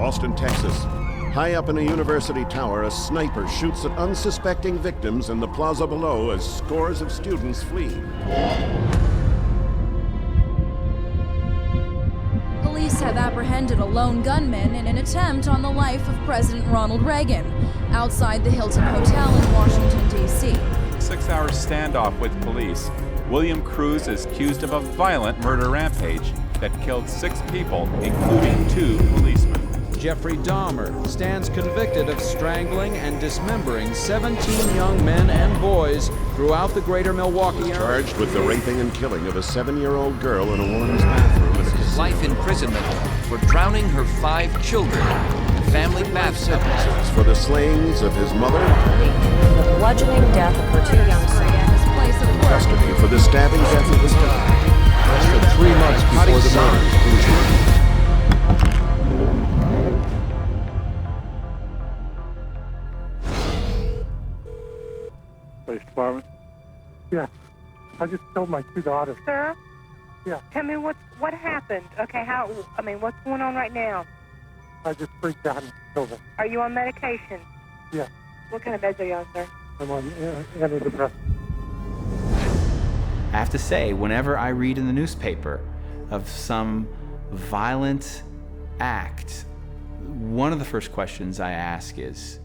Austin, Texas. High up in a university tower, a sniper shoots at unsuspecting victims in the plaza below as scores of students flee. Police have apprehended a lone gunman in an attempt on the life of President Ronald Reagan outside the Hilton Hotel in Washington, D.C. 6-hour standoff with police. William Cruz is accused of a violent murder rampage that killed 6 people, including 2 policemen. Jeffrey Dahmer stands convicted of strangling and dismembering 17 young men and boys throughout the greater Milwaukee area. Charged with the raping and killing of a 7-year-old girl in a woman's bathroom at a casino. Life imprisonment for drowning her 5 children in family bath services. For the slayings of his mother. The bludgeoning death of her 2 young sons. Custody for the stabbing death of his daughter. Less than 3 months before the murder. Police department? Yeah. I just killed my 2 daughters. Sir? Yeah. Tell me what happened. Okay, what's going on right now? I just freaked out and killed them. Are you on medication? Yeah. What kind of meds are you on, sir? I'm on antidepressants. I have to say, whenever I read in the newspaper of some violent act, one of the first questions I ask is,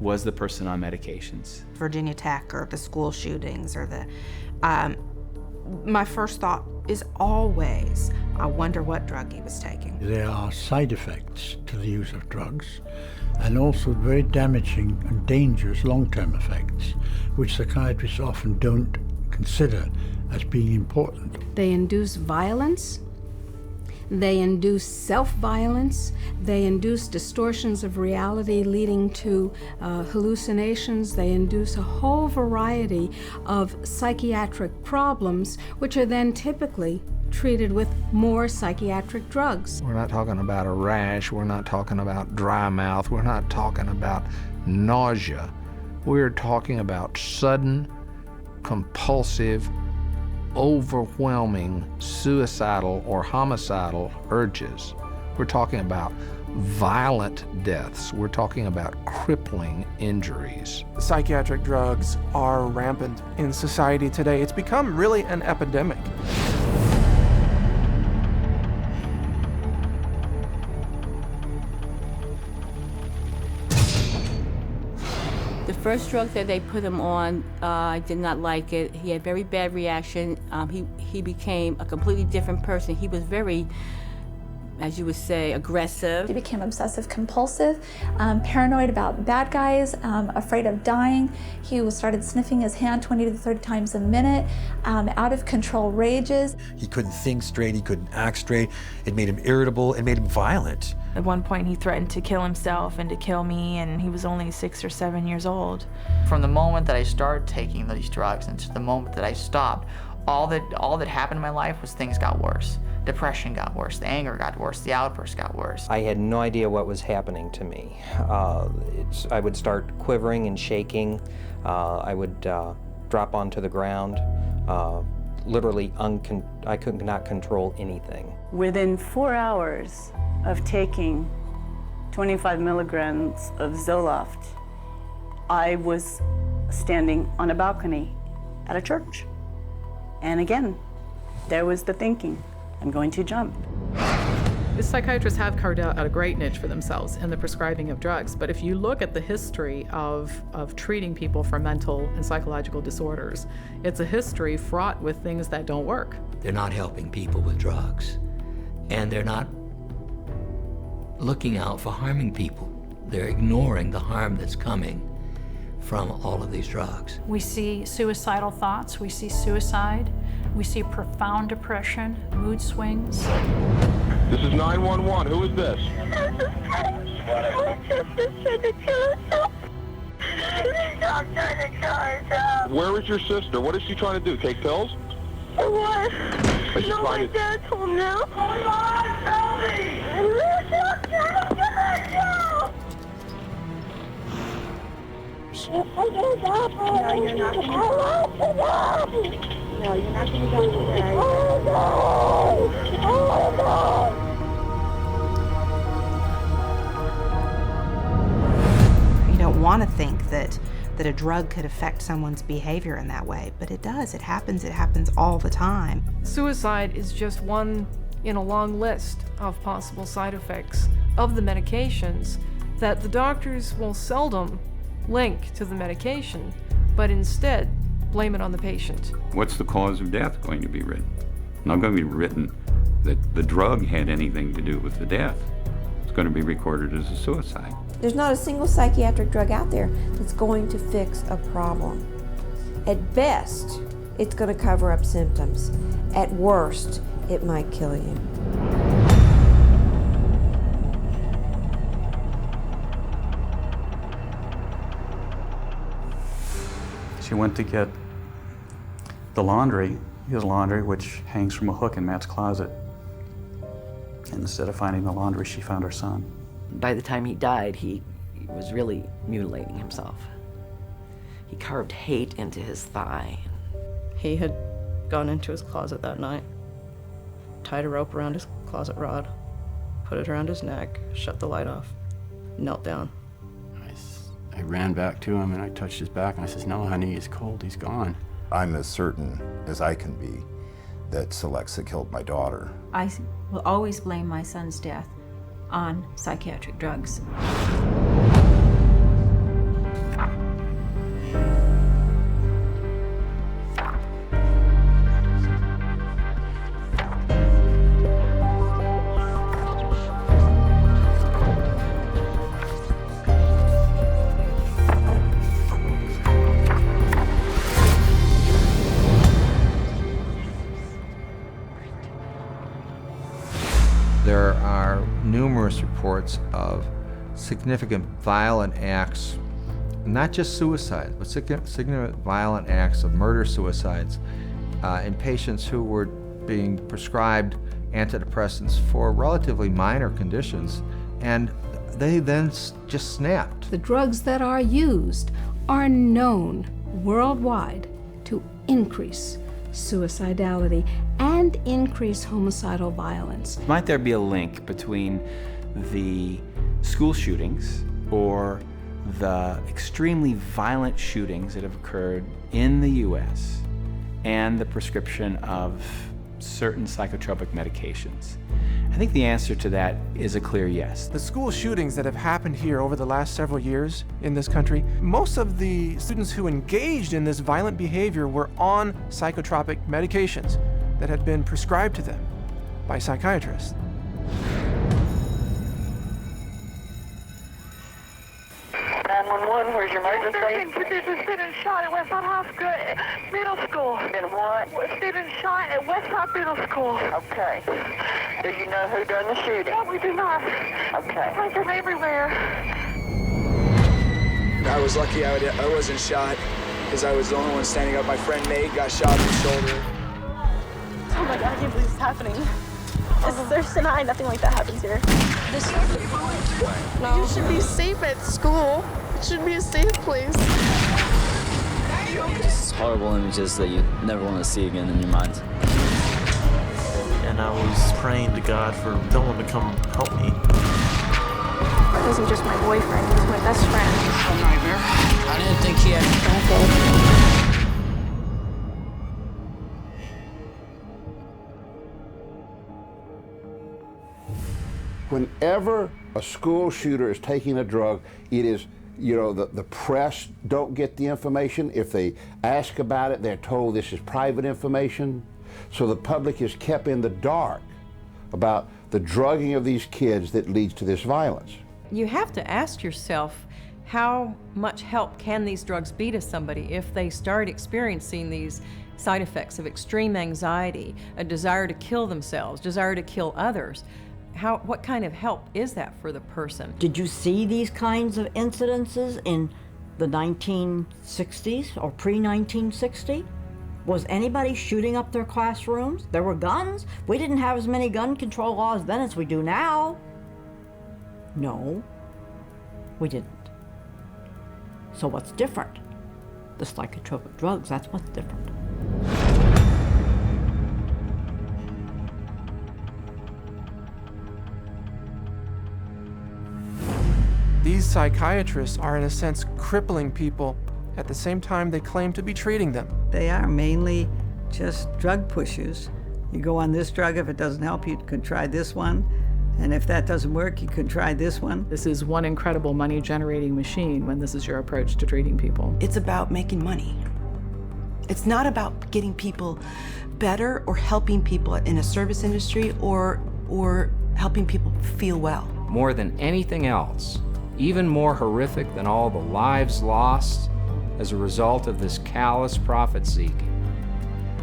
was the person on medications? Virginia Tech or the school shootings or the, my first thought is always, I wonder what drug he was taking. There are side effects to the use of drugs and also very damaging and dangerous long-term effects, which psychiatrists often don't consider as being important. They induce violence, they induce self-violence, they induce distortions of reality leading to hallucinations, they induce a whole variety of psychiatric problems, which are then typically treated with more psychiatric drugs. We're not talking about a rash, we're not talking about dry mouth, we're not talking about nausea. We're talking about sudden, compulsive, overwhelming suicidal or homicidal urges. We're talking about violent deaths. We're talking about crippling injuries. Psychiatric drugs are rampant in society today. It's become really an epidemic. The first drug that they put him on, I did not like it. He had a very bad reaction. He became a completely different person. He was very, as you would say, aggressive. He became obsessive compulsive, paranoid about bad guys, afraid of dying. He started sniffing his hand 20 to 30 times a minute, out of control rages. He couldn't think straight, he couldn't act straight. It made him irritable, it made him violent. At one point he threatened to kill himself and to kill me, and he was only 6 or 7 years old. From the moment that I started taking these drugs and to the moment that I stopped, all that happened in my life was things got worse. Depression got worse, the anger got worse, the outbursts got worse. I had no idea what was happening to me. I would start quivering and shaking. I would drop onto the ground. Literally, I could not control anything. Within 4 hours of taking 25 milligrams of Zoloft, I was standing on a balcony at a church. And again, there was the thinking, I'm going to jump. The psychiatrists have carved out a great niche for themselves in the prescribing of drugs, but if you look at the history of treating people for mental and psychological disorders, it's a history fraught with things that don't work. They're not helping people with drugs, and they're not looking out for harming people. They're ignoring the harm that's coming from all of these drugs. We see suicidal thoughts, we see suicide, we see profound depression, mood swings. This is 911. Who is this? Where is your sister? What is she trying to do? Take pills? What? No, my dad told me. Tell me! No, you're not going to die. No, you're not going to die today. that a drug could affect someone's behavior in that way, but it does. It happens all the time. Suicide is just one in a long list of possible side effects of the medications that the doctors will seldom link to the medication, but instead blame it on the patient. What's the cause of death going to be written? Not going to be written that the drug had anything to do with the death. It's going to be recorded as a suicide. There's not a single psychiatric drug out there that's going to fix a problem. At best, it's going to cover up symptoms. At worst, it might kill you. She went to get the laundry, his laundry, which hangs from a hook in Matt's closet. And instead of finding the laundry, she found her son. By the time he died, he was really mutilating himself. He carved hate into his thigh. He had gone into his closet that night, tied a rope around his closet rod, put it around his neck, shut the light off, knelt down. I ran back to him and I touched his back and I says, "No, honey, he's cold, he's gone." I'm as certain as I can be that Celexa killed my daughter. I will always blame my son's death on psychiatric drugs. There are numerous reports of significant violent acts, not just suicide, but significant violent acts of murder-suicides in patients who were being prescribed antidepressants for relatively minor conditions, and they then just snapped. The drugs that are used are known worldwide to increase suicidality and increase homicidal violence. Might there be a link between the school shootings or the extremely violent shootings that have occurred in the U.S. and the prescription of certain psychotropic medications? I think the answer to that is a clear yes. The school shootings that have happened here over the last several years in this country, most of the students who engaged in this violent behavior were on psychotropic medications that had been prescribed to them by psychiatrists. 911, where's your emergency? There's a student shot at Westside High School, Middle School. Been what? Student shot at Westside Middle School. Okay. Do you know who done the shooting? No, we do not. Okay. Like them everywhere. I was lucky I wasn't shot, because I was the only one standing up. My friend Nate got shot in the shoulder. Oh my God, I can't believe this is happening. This is Thursday night, nothing like that happens here. No. You should be safe at school. It should be a safe place. Just horrible images that you never want to see again in your mind. And I was praying to God for someone to come help me. It wasn't just my boyfriend, he was my best friend. A nightmare. I didn't think he had... Whenever a school shooter is taking a drug, it is, you know, the press don't get the information. If they ask about it, they're told this is private information. So the public is kept in the dark about the drugging of these kids that leads to this violence. You have to ask yourself, how much help can these drugs be to somebody if they start experiencing these side effects of extreme anxiety, a desire to kill themselves, desire to kill others? What kind of help is that for the person? Did you see these kinds of incidences in the 1960s or pre-1960? Was anybody shooting up their classrooms? There were guns. We didn't have as many gun control laws then as we do now. No, we didn't. So what's different? The psychotropic drugs, that's what's different. These psychiatrists are, in a sense, crippling people at the same time they claim to be treating them. They are mainly just drug pushers. You go on this drug, if it doesn't help you can try this one, and if that doesn't work, you can try this one. This is one incredible money-generating machine when this is your approach to treating people. It's about making money. It's not about getting people better or helping people in a service industry or helping people feel well. More than anything else, even more horrific than all the lives lost as a result of this callous profit-seeking,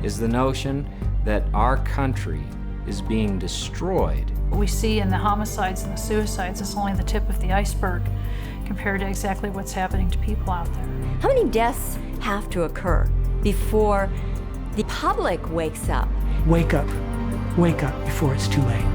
is the notion that our country is being destroyed. What we see in the homicides and the suicides is only the tip of the iceberg compared to exactly what's happening to people out there. How many deaths have to occur before the public wakes up? Wake up. Wake up before it's too late.